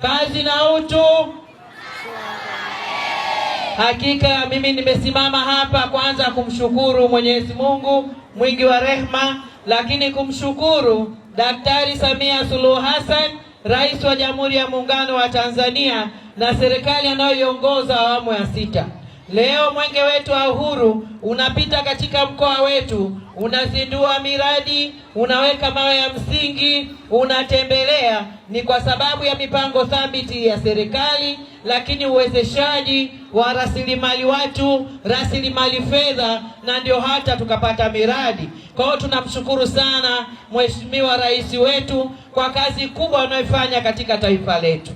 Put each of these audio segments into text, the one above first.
kazi na utu. Hakika mimi nimesimama hapa kwanza kumshukuru Mwenyezi Mungu mwingi wa rehema, lakini kumshukuru Daktari Samia Suluhu Hassan, Rais wa Jamhuri ya Muungano wa Tanzania, na serikali anayoiongoza awamu ya 6. Leo mwenge wetu wa uhuru unapita katika mkoa wetu, unazindua miradi, unaweka mawe ya msingi, unatembelea. Ni kwa sababu ya mipango thabiti ya serikali, lakini uwezeshaji wa rasilimali watu, rasilimali fedha, na ndio hata tukapata miradi. Kwa hiyo tunamshukuru sana Mheshimiwa Rais wetu kwa kazi kubwa anayofanya katika taifa letu.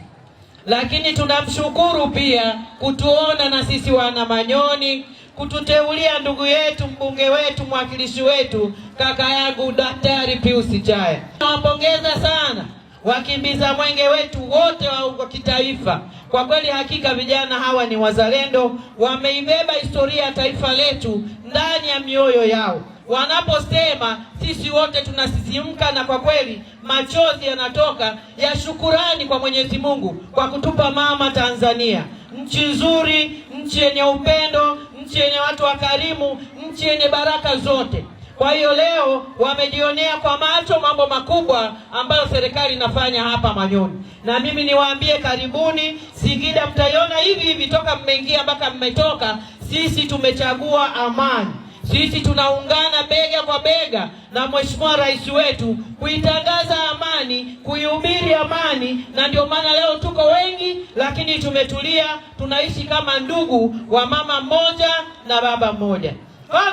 Lakini tunamshukuru pia kutuona na sisi wana Manyoni, kututeulia ndugu yetu, mbunge wetu, mwakilishi wetu, kaka yangu Daktari Pius Chaya. Nawapongeza sana wakimbiza mwenge wetu wote wa kitaifa. Kwa kweli hakika vijana hawa ni wazalendo, wameibeba historia ya taifa letu ndani ya mioyo yao. Wanaposema sisi wote tunasisimka, na kwa kweli machozi yanatoka ya shukurani kwa Mwenyezi Mungu kwa kutupa mama Tanzania, nchi nzuri, nchi yenye upendo, nchi yenye watu wakarimu, nchi yenye baraka zote. Kwa hiyo leo wamejionea kwa macho mambo makubwa ambayo serikali inafanya hapa Manyoni. Na mimi niwaambie karibuni, Singida mtaiona hivi hivi toka mmeingia mpaka mmetoka. Sisi tumechagua amani. Sisi tunaungana bega kwa bega na Mheshimiwa Rais wetu kuitangaza amani, kuihubiri amani, na ndio maana leo tuko wengi, lakini tumetulia, tunaishi kama ndugu wa mama mmoja na baba mmoja.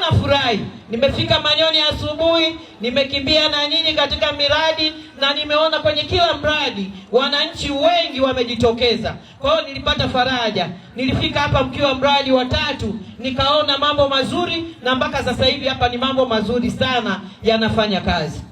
Nafurahi. Nimefika Manyoni asubuhi, nimekimbia na nyinyi katika miradi, na nimeona kwenye kila mradi wananchi wengi wamejitokeza. Kwa hiyo nilipata faraja. Nilifika hapa mkiwa mradi wa 3, nikaona mambo mazuri, na mpaka sasa hivi hapa ni mambo mazuri sana yanafanya kazi.